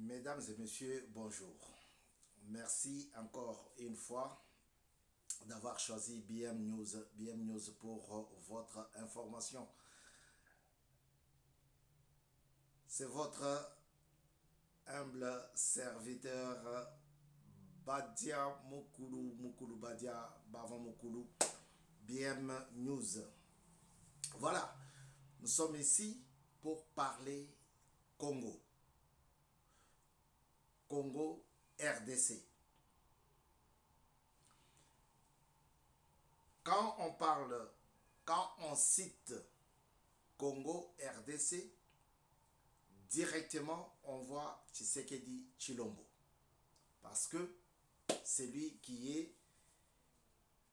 Mesdames et messieurs, bonjour. Merci encore une fois d'avoir choisi BM News pour votre information. C'est votre humble serviteur Badia Mukulu Badia Bavan Mukulu, BM News. Voilà, nous sommes ici pour parler Congo. Congo RDC. Quand on cite Congo RDC, directement on voit Tshisekedi Tshilombo. Parce que c'est lui qui est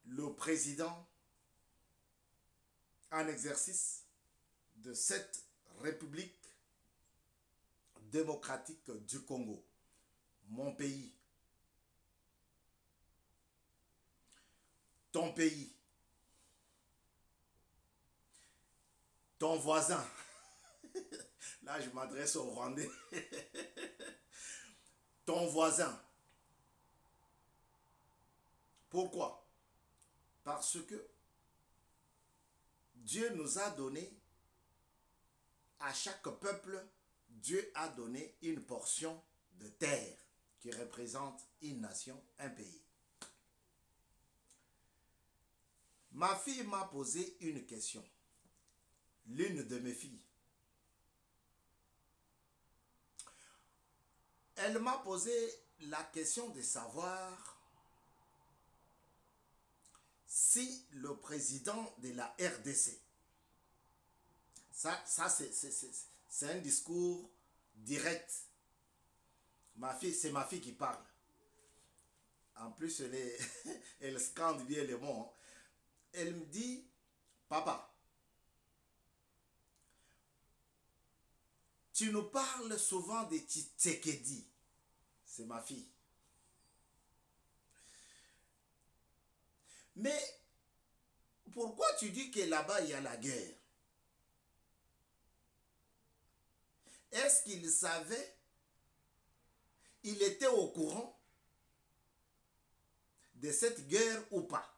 le président en exercice de cette République démocratique du Congo. Mon pays, ton pays, ton voisin. Là, je m'adresse au Rwandais. Ton voisin. Pourquoi? Parce que Dieu nous a donné, à chaque peuple, Dieu a donné une portion de terre qui représente une nation, un pays. Ma fille m'a posé une question. L'une de mes filles. Elle m'a posé la question de savoir si le président de la RDC, ça c'est un discours direct. C'est ma fille qui parle. En plus, elle scande bien les mots. Elle me dit, papa, tu nous parles souvent de Tshisekedi. C'est ma fille. Mais pourquoi tu dis que là-bas, il y a la guerre? Est-ce qu'il savait? Il était au courant de cette guerre ou pas?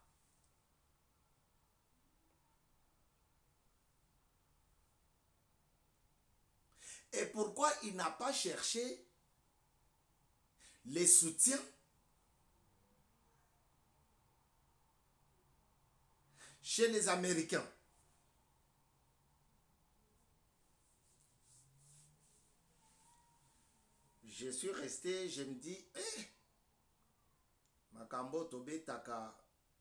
Et pourquoi il n'a pas cherché les soutiens chez les Américains? Je suis resté, je me dis, makambo tobetaka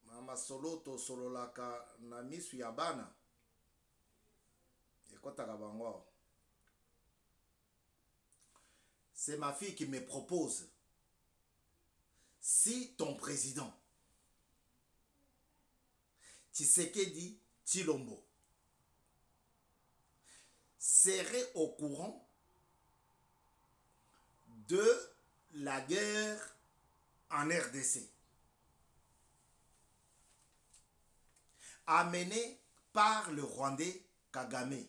mama solo to sololaka na misu ya bana ekotaka bango. C'est ma fille qui me propose, si ton président Tshisekedi Tshilombo serait au courant de la guerre en RDC amenée par le Rwandais Kagame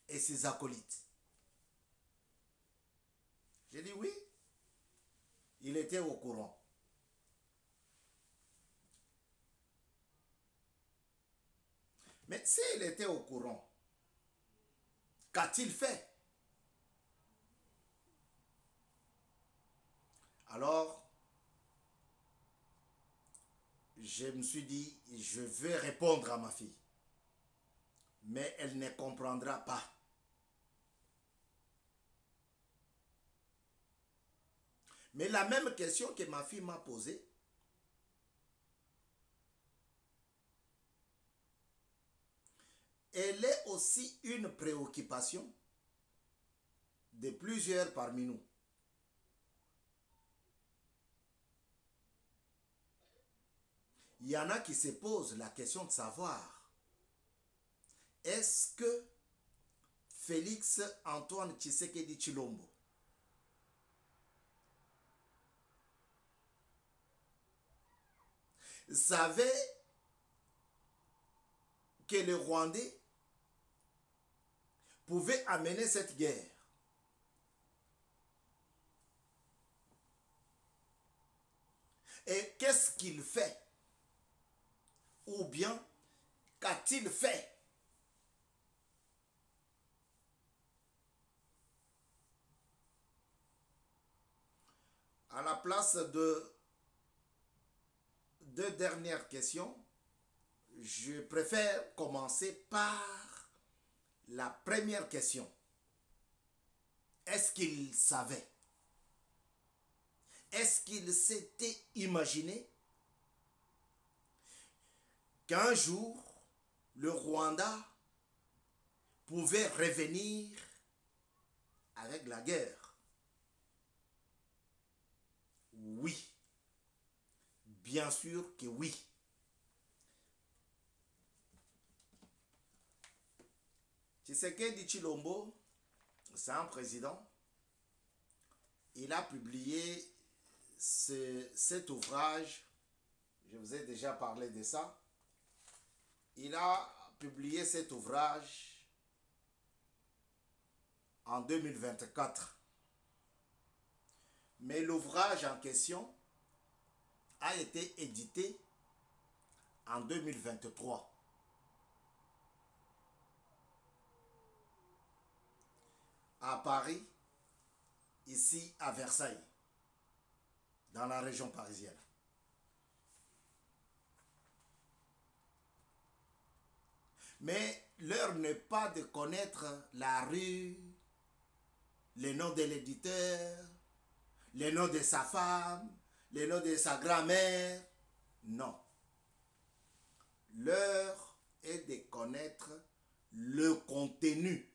et ses acolytes. J'ai dit oui, il était au courant. Mais s'il était au courant, qu'a-t-il fait? Alors, je me suis dit, je vais répondre à ma fille. Mais elle ne comprendra pas. Mais la même question que ma fille m'a posée, elle est aussi une préoccupation de plusieurs parmi nous. Il y en a qui se posent la question de savoir, est-ce que Félix Antoine Tshisekedi Tshilombo savait que le Rwandais pouvait amener cette guerre qu'il fait? Ou bien, qu'a-t-il fait? À la place de deux dernières questions, je préfère commencer par la première question. Est-ce qu'il savait? Est-ce qu'il s'était imaginé qu'un jour, le Rwanda pouvait revenir avec la guerre? Oui. Bien sûr que oui. Tshisekedi Tshilombo, c'est un président. Il a publié cet ouvrage. Je vous ai déjà parlé de ça. Il a publié cet ouvrage en 2024. Mais l'ouvrage en question a été édité en 2023. À Paris, ici à Versailles, dans la région parisienne. Mais l'heure n'est pas de connaître la rue, les noms de l'éditeur, les noms de sa femme, les noms de sa grand-mère. Non. L'heure est de connaître le contenu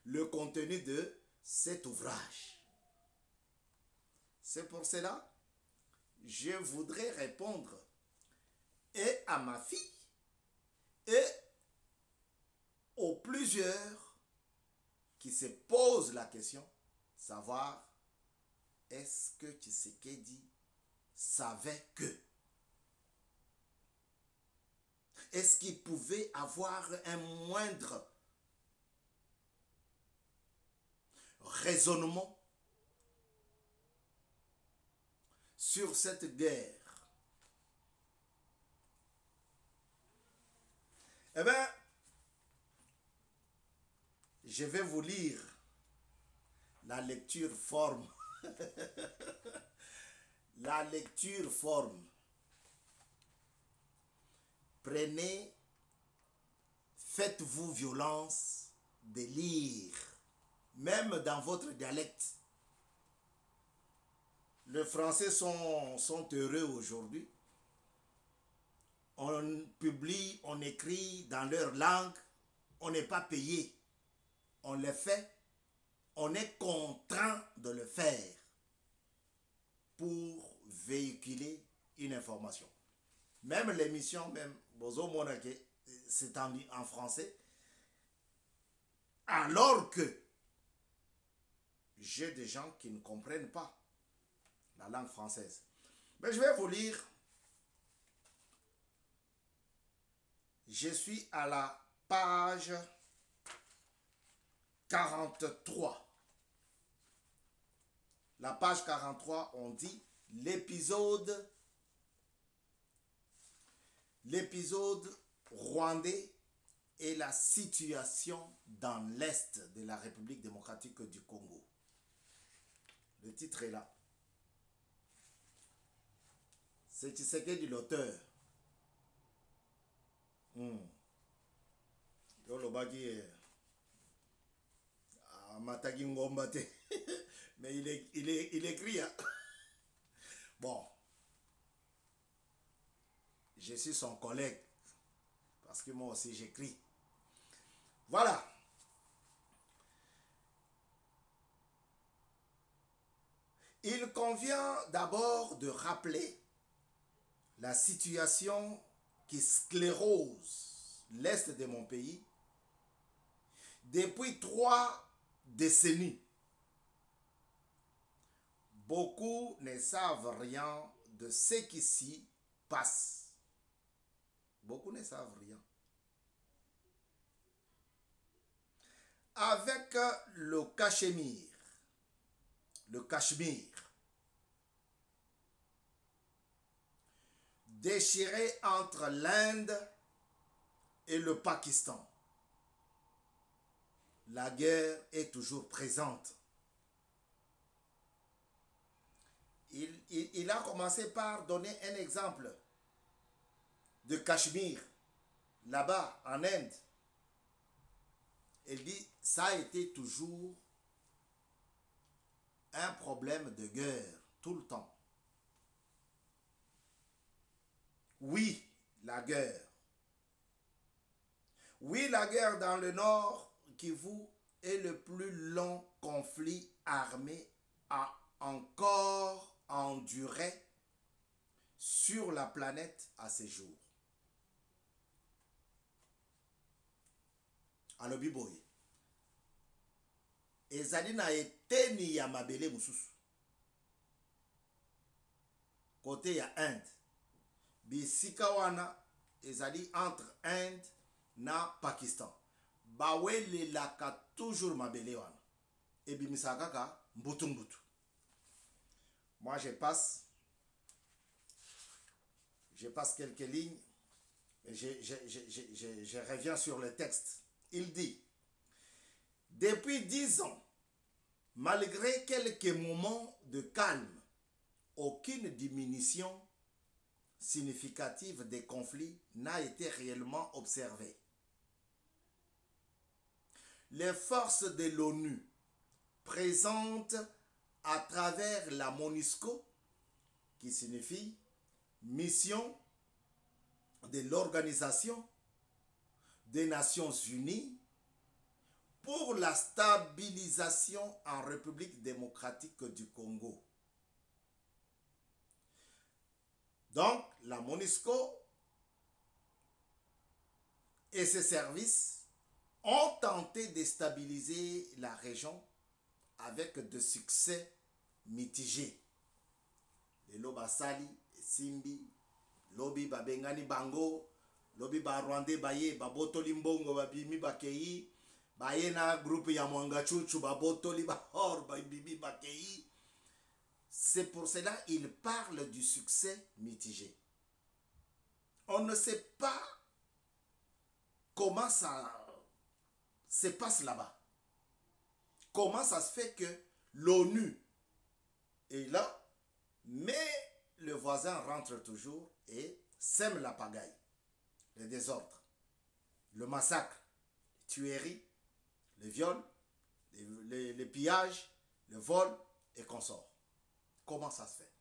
de cet ouvrage. C'est pour cela que je voudrais répondre et à ma fille et aux plusieurs qui se posent la question, savoir est-ce que Tshisekedi savait que? Est-ce qu'il pouvait avoir un moindre raisonnement sur cette guerre? Eh bien, je vais vous lire la lecture forme. La lecture forme. Prenez, faites-vous violence de lire, même dans votre dialecte. Les Français sont heureux aujourd'hui. On publie, on écrit dans leur langue, on n'est pas payé. On le fait, on est contraint de le faire pour véhiculer une information. Même l'émission, même Bozo Monake, c'est en français. Alors que j'ai des gens qui ne comprennent pas la langue française. Mais je vais vous lire. Je suis à la page 43. La page 43, on dit l'épisode rwandais et la situation dans l'est de la République démocratique du Congo. Le titre est là. C'est Tshisekedi l'auteur. Matagi Ngombate. Mais il écrit. Hein? Bon. Je suis son collègue. Parce que moi aussi j'écris. Voilà. Il convient d'abord de rappeler la situation qui sclérose l'est de mon pays depuis 3 décennies. Beaucoup ne savent rien de ce qui s'y passe. Beaucoup ne savent rien. Avec le Cachemire, déchirée entre l'Inde et le Pakistan. La guerre est toujours présente. Il a commencé par donner un exemple de Cachemire, là-bas en Inde. Il dit, ça a été toujours un problème de guerre, tout le temps. Oui, la guerre. Oui, la guerre dans le nord Kivu est le plus long conflit armé à encore enduré sur la planète à ce jour. Alobi boye. Ezali na eteni ya mabele mususu. Côté ya Inde. Bisika wana ezali entre Inde na Pakistan. Bawele laka toujours mabele wana. Ebimisa kaka mbutu mbutu. Moi je passe quelques lignes et je reviens sur le texte. Il dit, depuis 10 ans, malgré quelques moments de calme, aucune diminution significative des conflits n'a été réellement observée. Les forces de l'ONU présentes à travers la MONUSCO, qui signifie Mission de l'Organisation des Nations Unies pour la stabilisation en République démocratique du Congo. Donc, la MONUSCO et ses services ont tenté de stabiliser la région avec de succès mitigés. Les Lobasali, Simbi, Lobi Babengani Bango, Lobi Barwande Baye, Babotoli Mbongo, Babimi Bakei, Bayena groupe Yamwanga Chuchu, Babotoli Bahor, Babimi Bakei. C'est pour cela qu'il parle du succès mitigé. On ne sait pas comment ça se passe là-bas. Comment ça se fait que l'ONU est là, mais le voisin rentre toujours et sème la pagaille, le désordre, le massacre, les tueries, les viols, les pillages, le vol et consorts. Comment ça se fait?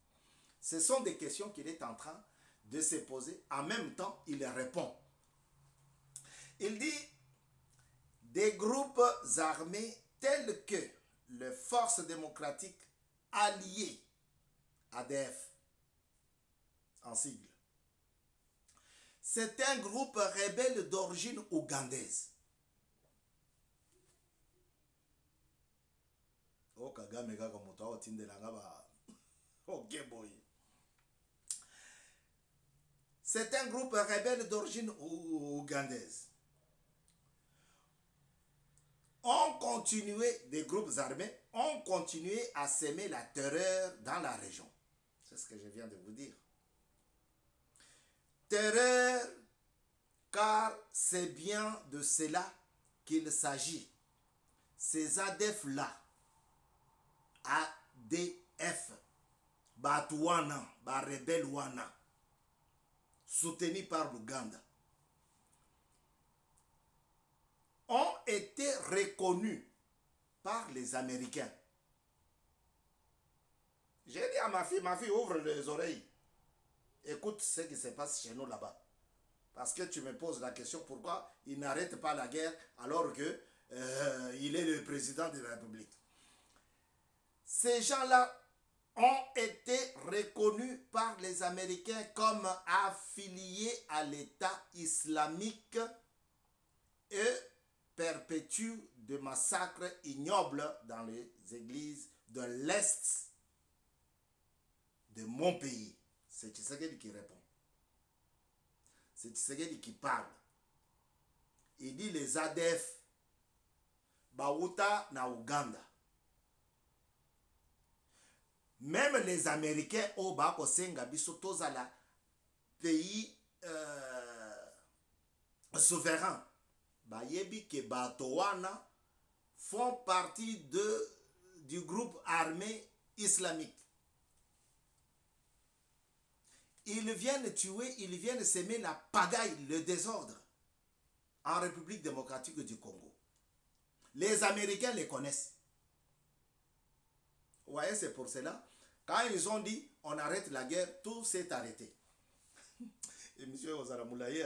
Ce sont des questions qu'il est en train de se poser. En même temps, il répond. Il dit, des groupes armés tels que les forces démocratiques alliées ADF, en sigle. C'est un groupe rebelle d'origine ougandaise. Oh, Kagame, ok, boy. C'est un groupe rebelle d'origine ougandaise. Des groupes armés ont continué à semer la terreur dans la région. C'est ce que je viens de vous dire. Terreur, car c'est bien de cela qu'il s'agit. Ces ADF-là, ADF, Batouana, Barebel Wana, soutenus par l'Ouganda, ont été reconnus par les Américains. J'ai dit à ma fille, ouvre les oreilles. Écoute ce qui se passe chez nous là-bas. Parce que tu me poses la question, pourquoi il n'arrête pas la guerre alors que il est le président de la République. Ces gens-là ont été reconnus par les Américains comme affiliés à l'État islamique et perpétuent des massacres ignobles dans les églises de l'Est de mon pays. C'est Tshisekedi qui répond. C'est Tshisekedi qui parle. Il dit les ADF, Bauta na Ouganda. Même les Américains au Bako Senga Bisotozala pays souverains, bayebi ke bato wana font partie du groupe armé islamique. Ils viennent tuer, ils viennent semer la pagaille, le désordre en République démocratique du Congo. Les Américains les connaissent. Vous voyez, c'est pour cela, quand ils ont dit on arrête la guerre, tout s'est arrêté. Et monsieur Ozaramoulaye,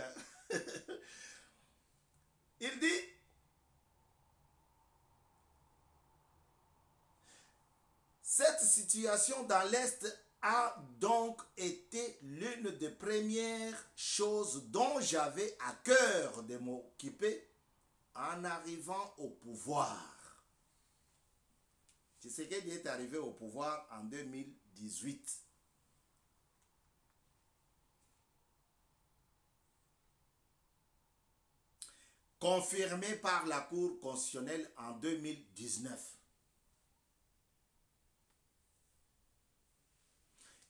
il dit, cette situation dans l'Est a donc été l'une des premières choses dont j'avais à cœur de m'occuper en arrivant au pouvoir. Tshisekedi est arrivé au pouvoir en 2018. Confirmé par la Cour constitutionnelle en 2019.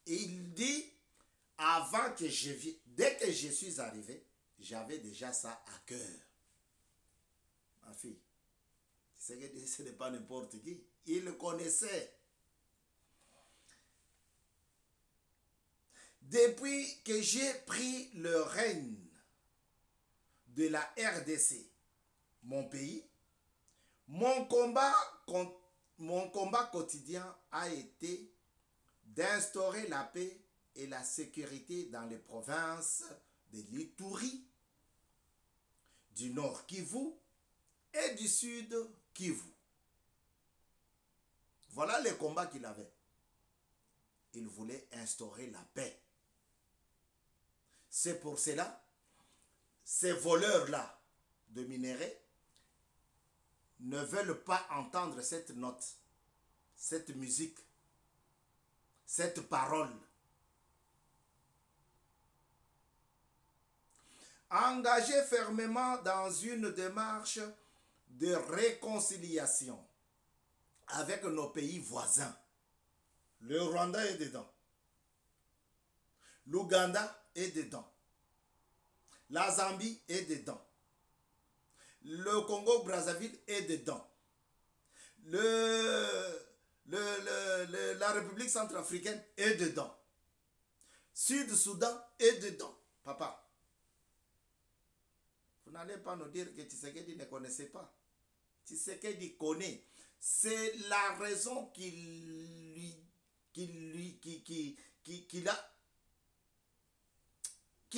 Et il dit, avant que je vienne, dès que je suis arrivé, j'avais déjà ça à cœur. Ma fille, ce n'est pas n'importe qui. Il le connaissait. Depuis que j'ai pris le règne de la RDC, mon pays, mon combat quotidien a été d'instaurer la paix et la sécurité dans les provinces de l'Ituri, du Nord Kivu et du Sud Kivu. Voilà les combats qu'il avait. Il voulait instaurer la paix. C'est pour cela, ces voleurs-là de minerais ne veulent pas entendre cette note, cette musique, cette parole. Engagé fermement dans une démarche de réconciliation avec nos pays voisins. Le Rwanda est dedans. L'Ouganda est dedans. La Zambie est dedans. Le Congo-Brazzaville est dedans. La République centrafricaine est dedans. Sud-Soudan est dedans. Papa, vous n'allez pas nous dire que Tshisekedi ne connaissait pas. Tshisekedi connaît. C'est la raison qu'il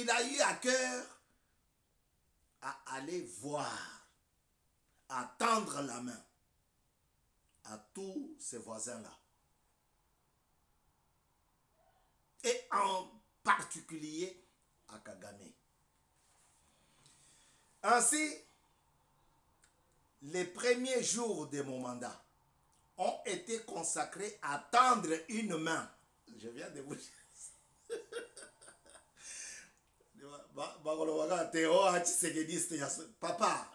a eu à cœur à aller voir, à tendre la main à tous ses voisins-là. Et en particulier à Kagame. Ainsi, les premiers jours de mon mandat ont été consacrés à tendre une main. Je viens de vous dire. Papa,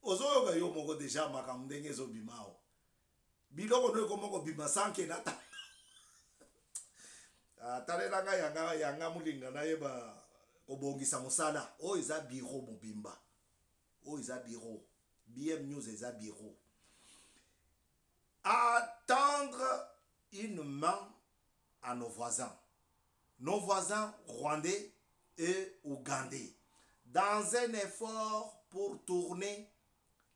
ozoyoka yo moko déjà makambo ndenge ezobimao. Biloko no komoko bima sanke nata. Talelanga yanga mulinga na yeba obongisa musala. O eza biro mobimba. O eza biro. BM News eza biro. À tendre une main à nos voisins. Nos voisins rwandais et ougandais. Dans un effort pour tourner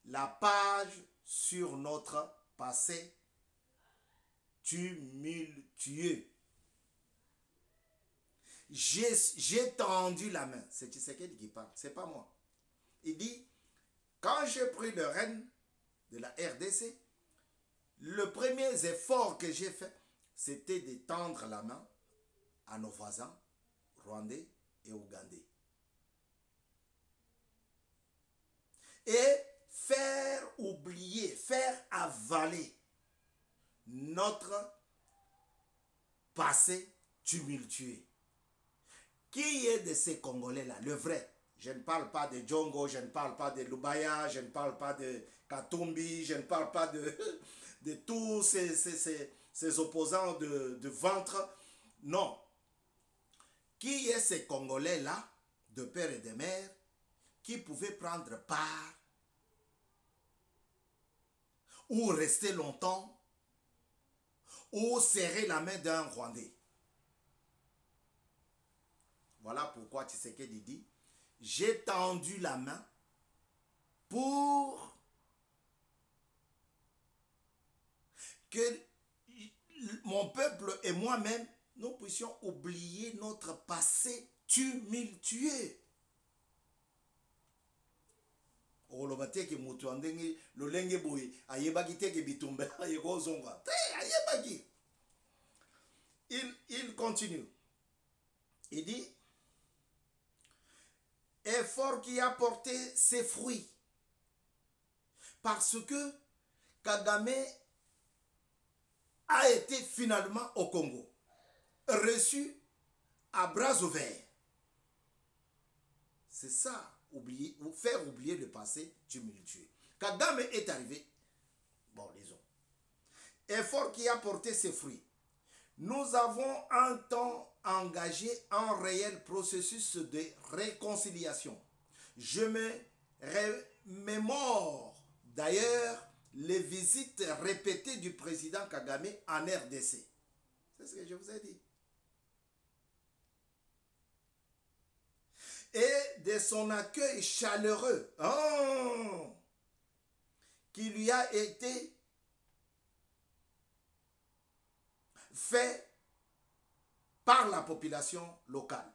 la page sur notre passé tumultueux. J'ai tendu la main. C'est Tshisekedi qui parle, c'est pas moi. Il dit, quand j'ai pris le règne de la RDC, le premier effort que j'ai fait, c'était de tendre la main à nos voisins rwandais et ougandais. Et faire oublier, faire avaler notre passé tumultueux. Qui est de ces Congolais-là, le vrai? Je ne parle pas de Djongo, je ne parle pas de Lubaya, je ne parle pas de Katumbi, je ne parle pas de tous ces opposants de ventre. Non. qui est ces Congolais-là, de père et de mère, qui pouvaient prendre part ou rester longtemps ou serrer la main d'un Rwandais. Voilà pourquoi Tshisekedi dit, j'ai tendu la main pour que mon peuple et moi-même, nous puissions oublier notre passé tumultueux. Il continue. Il dit, effort qui a porté ses fruits. Parce que Kagame a été finalement au Congo, reçu à bras ouverts. C'est ça, oublier, ou faire oublier le passé tumultueux. Kagame est arrivé, bon, lisons. Effort qui a porté ses fruits. Nous avons un temps engagé un réel processus de réconciliation. Je me remémore d'ailleurs les visites répétées du président Kagame en RDC. C'est ce que je vous ai dit. Et de son accueil chaleureux qui lui a été fait par la population locale.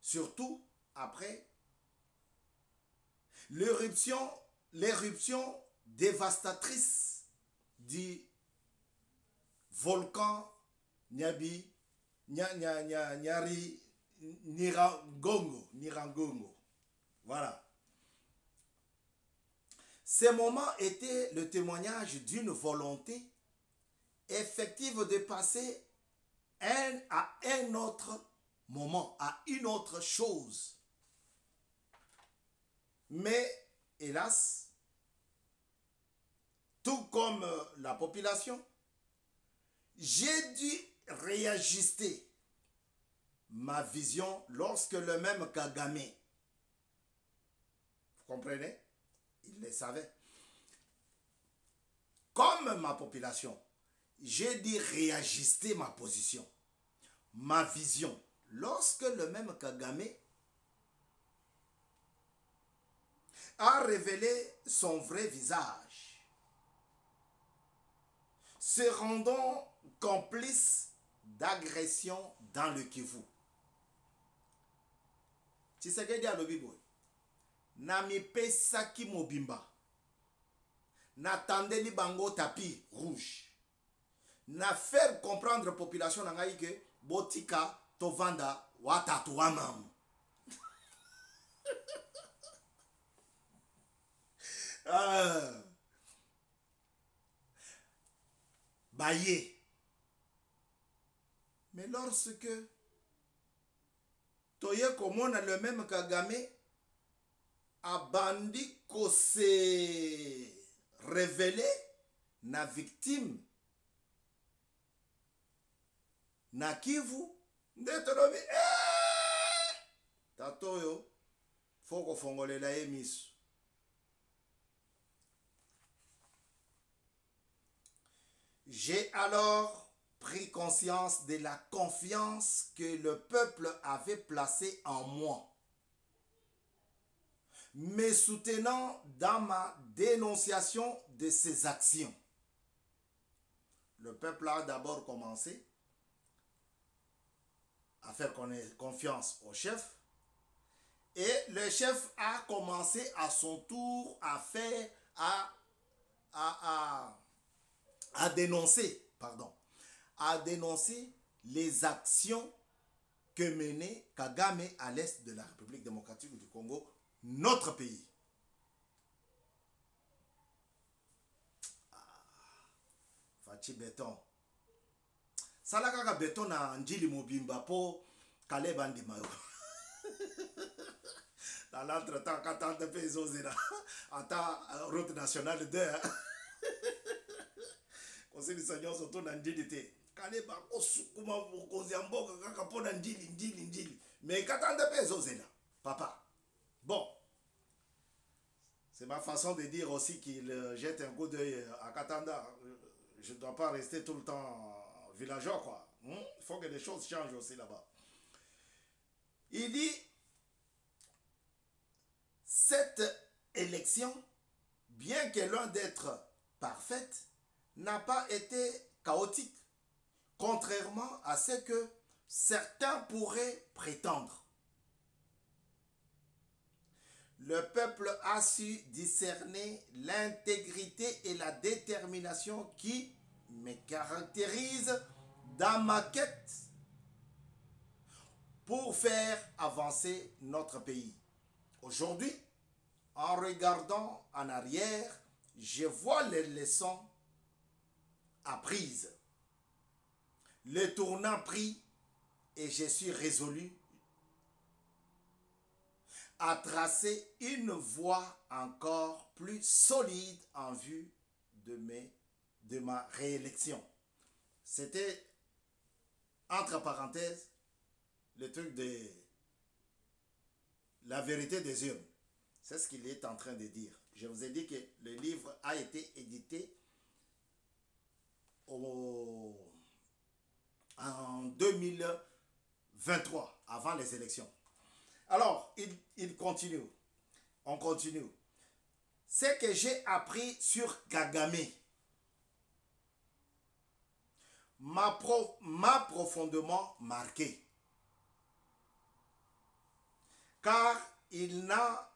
Surtout après l'éruption dévastatrice du volcan Nyiragongo. Voilà. Ces moments étaient le témoignage d'une volonté effective de passer à un autre moment, à une autre chose. Mais, hélas, tout comme la population, j'ai dû réajuster ma vision lorsque le même Kagame, vous comprenez, il le savait, comme ma population, j'ai dû réajuster ma position, ma vision, lorsque le même Kagame a révélé son vrai visage, se rendant complice d'agression dans le Kivu. Tshisekedi alobi boye, na mipesaki mobimba, natandeli bango tapis rouge, na faire comprendre population na ngai que botika tovanda watatu wamamu. Baye. Mais lorsque Toye Komona, le même Kagame, a bandi ko se révélé na victime na Kivu, ndetolobi tatoyo foko fongolela ye miso. J'ai alors pris conscience de la confiance que le peuple avait placée en moi, me soutenant dans ma dénonciation de ses actions. Le peuple a d'abord commencé à faire confiance au chef, et le chef a commencé à son tour à faire, à dénoncer les actions que menait Kagame à l'est de la République démocratique du Congo, notre pays. Fachi béton. Salakaka béton na njili mobimba po Kaleb Andimayo. Dans l'entretemps, quand on a fait Zozera, en temps route nationale 2, Conseil du Seigneur surtout dans l'idée. Kaleba osukuma bokonzi ya mboka kaka mpona ndili. Mais Katanda pe ezozela. Papa. Bon. C'est ma façon de dire aussi qu'il jette un coup d'œil à Katanda. Je ne dois pas rester tout le temps villageois, quoi. Il faut que les choses changent aussi là-bas. Il dit, cette élection, bien que loin d'être parfaite, n'a pas été chaotique, contrairement à ce que certains pourraient prétendre. Le peuple a su discerner l'intégrité et la détermination qui me caractérisent dans ma quête pour faire avancer notre pays. Aujourd'hui, en regardant en arrière, je vois les leçons apprises, le tournant pris, et je suis résolu à tracer une voie encore plus solide en vue de ma réélection. C'était, entre parenthèses, le truc de la vérité des urnes. C'est ce qu'il est en train de dire. Je vous ai dit que le livre a été édité en 2023, avant les élections. Alors, il continue. On continue. Ce que j'ai appris sur Kagame m'a profondément marqué. Car il n'a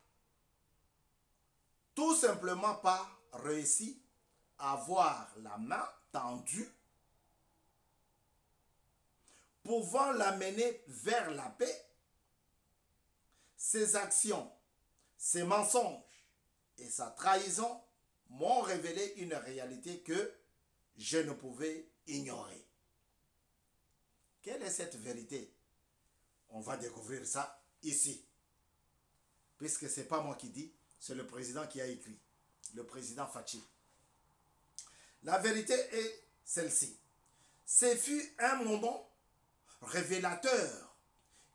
tout simplement pas réussi à avoir la main tendue pouvant l'amener vers la paix. Ses actions, ses mensonges et sa trahison m'ont révélé une réalité que je ne pouvais ignorer. Quelle est cette vérité? On va découvrir ça ici. Puisque ce n'est pas moi qui dis, c'est le président qui a écrit, le président Fachi. La vérité est celle-ci. Ce fut un moment révélateur,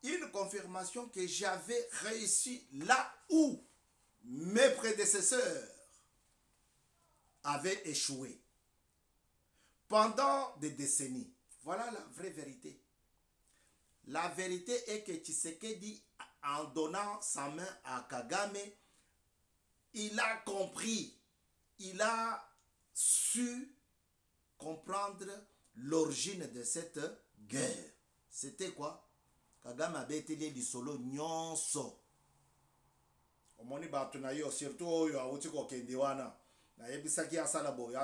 une confirmation que j'avais réussi là où mes prédécesseurs avaient échoué pendant des décennies. Voilà la vraie vérité. La vérité est que Tshisekedi, en donnant sa main à Kagame, il a compris, il a su comprendre l'origine de cette guerre. C'était quoi? Kagame avait été les solo nyonso. Omoni batu na yo surtout oyo awuti ko kendewana. Na yebisaki asala boy.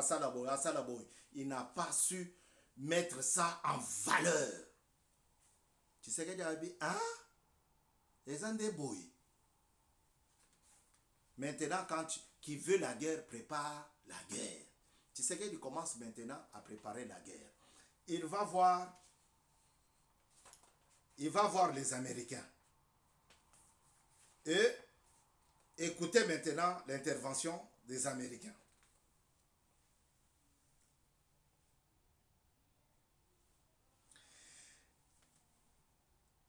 Il n'a pas su mettre ça en valeur. Tu sais que Diaby, hein? Les andés boy. Maintenant, quand qui veut la guerre, prépare la guerre. Tu sais qu'il commence maintenant à préparer la guerre. Il va voir les Américains. Et écoutez maintenant l'intervention des Américains.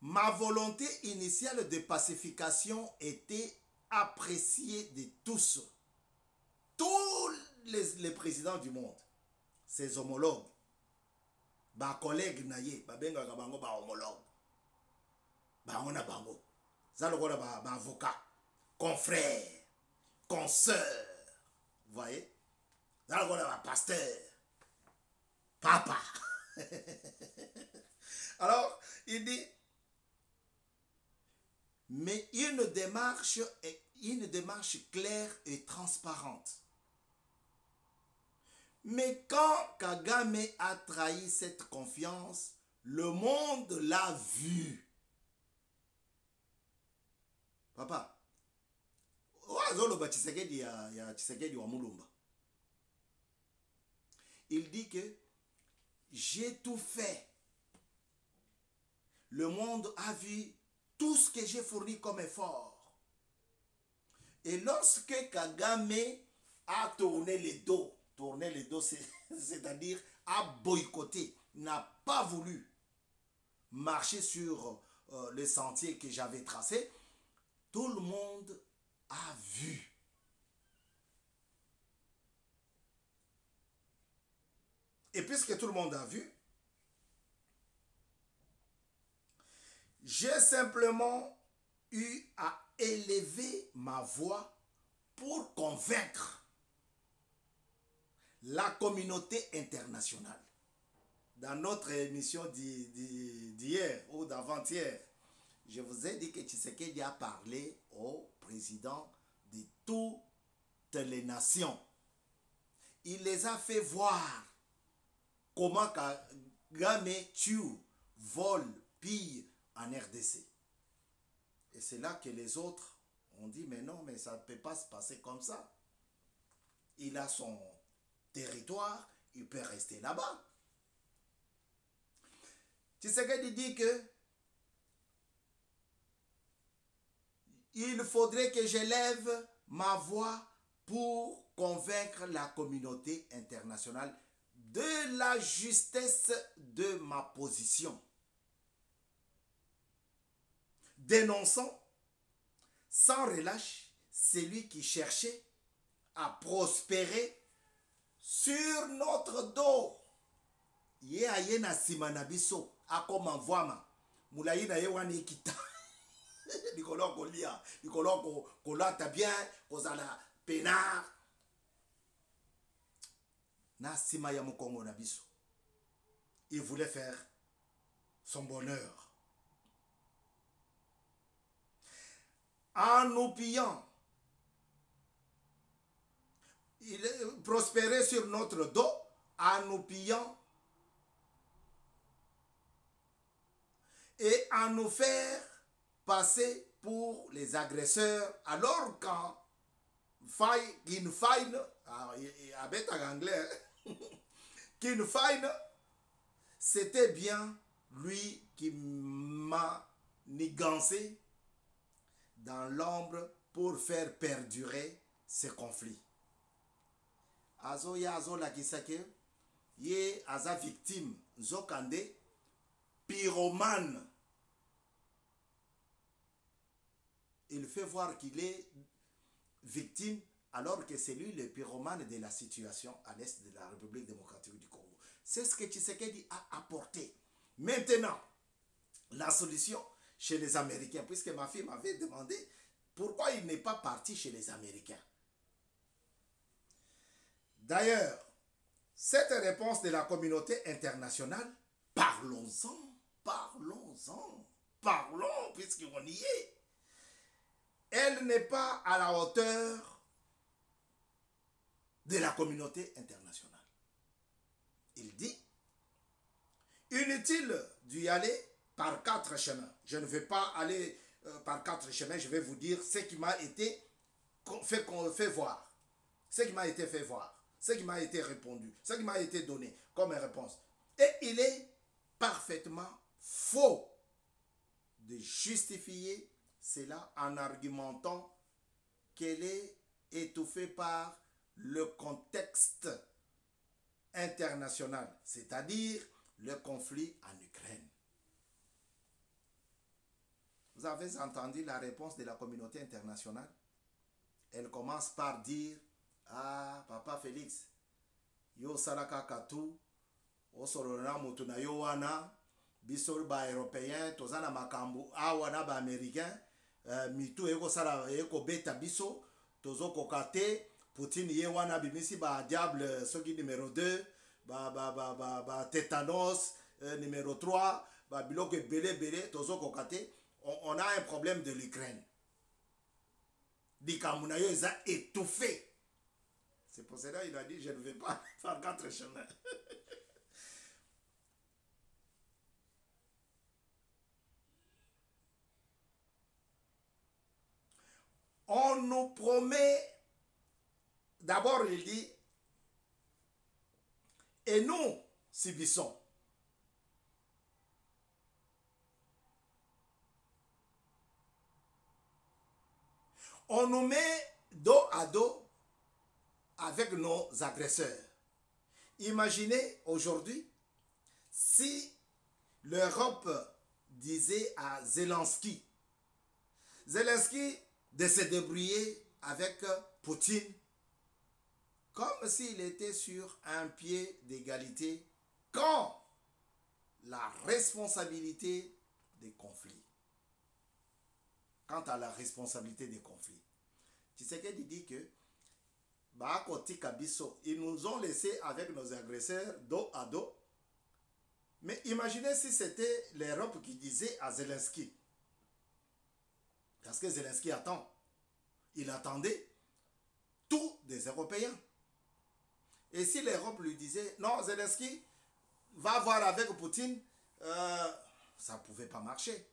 Ma volonté initiale de pacification était appréciée de tous les présidents du monde, ses homologues, ba collègues naye, ba benga bango ba homologue, ba ona bango, zalokola ba avocat, confrère, consoeur, vous voyez, zalokola ba pasteur, papa. Alors il dit, mais une démarche claire et transparente. Mais quand Kagame a trahi cette confiance, le monde l'a vu. Papa, il dit que j'ai tout fait. Le monde a vu tout ce que j'ai fourni comme effort. Et lorsque Kagame a tourné les dos, c'est-à-dire a boycotté, n'a pas voulu marcher sur les sentiers que j'avais tracés, tout le monde a vu. Et puisque tout le monde a vu, j'ai simplement eu à élever ma voix pour convaincre la communauté internationale. Dans notre émission d'hier ou d'avant-hier, je vous ai dit que Tshisekedi a parlé au président de toutes les nations. Il les a fait voir comment Kagame tue, vole, pille en RDC. Et c'est là que les autres ont dit, mais non, mais ça ne peut pas se passer comme ça. Il a son territoire, il peut rester là-bas. Tshisekedi dit que il faudrait que j'élève ma voix pour convaincre la communauté internationale de la justesse de ma position. Dénonçant sans relâche celui qui cherchait à prospérer sur notre dos. Ye aye na sima na biso akoma mvwama mulayi na ye wani kita likolo kolia likolo kolata bien kozala peinard na sima ya mokongo na biso. Il voulait faire son bonheur en nous pillant. Il prospérait sur notre dos en nous pillant et en nous faire passer pour les agresseurs, alors qu'en Kin Fine, avec un anglais, Kin Fine, c'était bien lui qui m'a nigancé dans l'ombre pour faire perdurer ce conflit. Azo ya azo la kisake, ye aza victime, Zokande, pyromane. Il fait voir qu'il est victime alors que c'est lui le pyromane de la situation à l'est de la République démocratique du Congo. C'est ce que Tshisekedi a apporté. Maintenant, la solution chez les Américains, puisque ma fille m'avait demandé pourquoi il n'est pas parti chez les Américains. D'ailleurs, cette réponse de la communauté internationale, parlons-en, parlons-en, parlons puisqu'on y est. Elle n'est pas à la hauteur de la communauté internationale. Il dit, inutile d'y aller par 4 chemins. Je ne vais pas aller par 4 chemins, je vais vous dire ce qui m'a été fait voir. Ce qui m'a été fait voir. Ce qui m'a été répondu. Ce qui m'a été donné comme réponse. Et il est parfaitement faux de justifier cela en argumentant qu'elle est étouffée par le contexte international, c'est-à-dire le conflit en Ukraine. Vous avez entendu la réponse de la communauté internationale? Elle commence par dire, ah, Papa Félix, yo salaka katu, o sorona mutuna yo wana, bisol ba européen, tozana makambu, awana ba américain, mitu eko sala eko beta biso, tozo kokate, Poutine ye wana bimisi ba diable soki numéro 2, ba tétanos numéro 3, ba biloko belé tozo kokate, on a un problème de l'Ukraine. Dikamuna yo eza étouffé. C'est pour cela qu'il a dit, je ne vais pas faire 4 chemins. On nous promet, d'abord il dit, et nous subissons. On nous met dos à dos avec nos agresseurs. Imaginez aujourd'hui, Si l'Europe disait à Zelensky de se débrouiller avec Poutine, comme s'il était sur un pied d'égalité, quand la responsabilité des conflits. Quant à la responsabilité des conflits, Tshisekedi dit que ils nous ont laissés avec nos agresseurs dos à dos. Mais imaginez si c'était l'Europe qui disait à Zelensky, parce que Zelensky attend, il attendait tous des Européens. Et si l'Europe lui disait, non, Zelensky, va voir avec Poutine, ça ne pouvait pas marcher.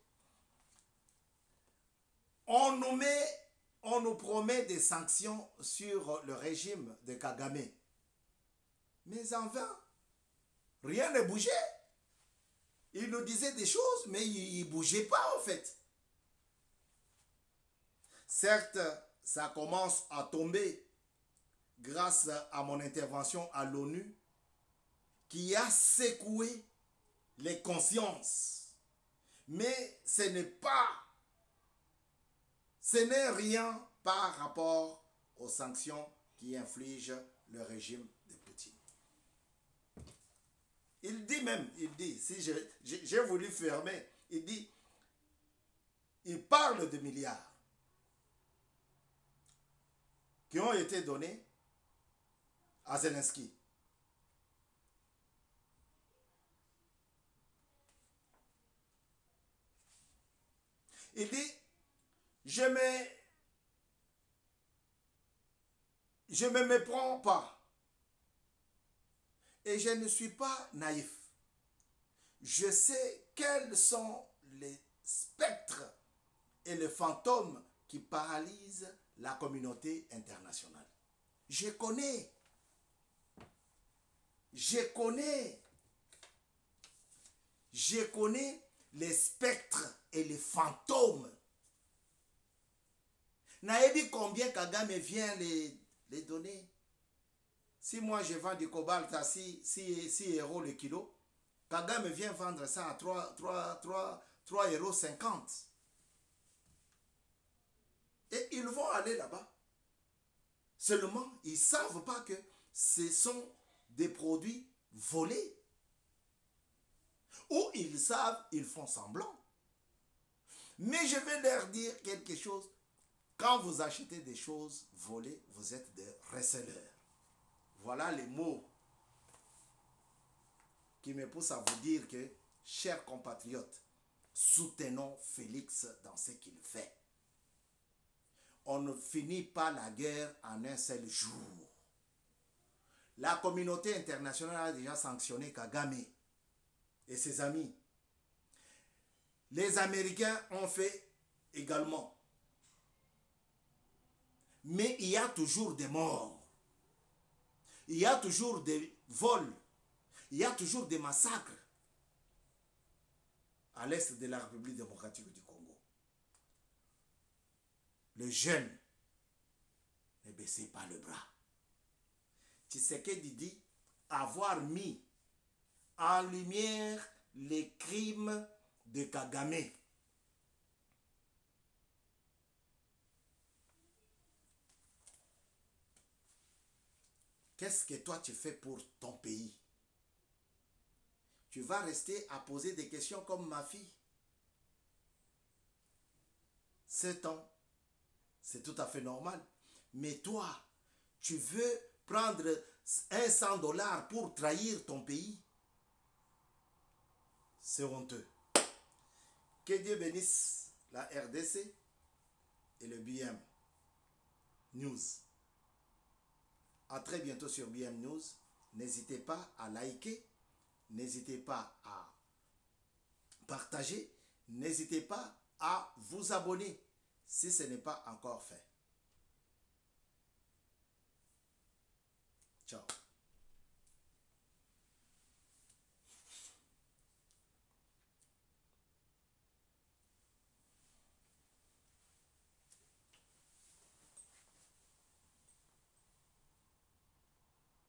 On nous promet des sanctions sur le régime de Kagame. Mais en vain, rien ne bougeait. Il nous disait des choses, mais il ne bougeait pas en fait. Certes, ça commence à tomber grâce à mon intervention à l'ONU, qui a secoué les consciences. Mais ce n'est rien par rapport aux sanctions qui infligent le régime de Poutine. Il dit, si j'ai voulu fermer, il parle de milliards qui ont été donnés à Zelensky. Il dit, je me méprends pas. Et je ne suis pas naïf. Je sais quels sont les spectres et les fantômes qui paralysent la communauté internationale. Je connais les spectres et les fantômes. Naïbi combien Kagame vient les donner. Si moi je vends du cobalt à 6 euros le kilo, Kagame vient vendre ça à 3,50 euros. Et ils vont aller là-bas. Seulement, ils ne savent pas que ce sont des produits volés. Ou ils savent, ils font semblant. Mais je vais leur dire quelque chose. Quand vous achetez des choses volées, vous êtes des receleurs. Voilà les mots qui me poussent à vous dire que, chers compatriotes, soutenons Félix dans ce qu'il fait. On ne finit pas la guerre en un seul jour. La communauté internationale a déjà sanctionné Kagame et ses amis. Les Américains ont fait également. Mais il y a toujours des morts. Il y a toujours des vols. Il y a toujours des massacres à l'est de la République démocratique du Congo. Les jeunes, ne baissez pas le bras. Tshisekedi dit avoir mis en lumière les crimes de Kagame. Qu'est-ce que toi tu fais pour ton pays? Tu vas rester à poser des questions comme ma fille. 7 ans, c'est tout à fait normal. Mais toi, tu veux prendre 100 $ pour trahir ton pays? C'est honteux. Que Dieu bénisse la RDC et le BM News. À très bientôt sur BM News. N'hésitez pas à liker. N'hésitez pas à partager. N'hésitez pas à vous abonner si ce n'est pas encore fait.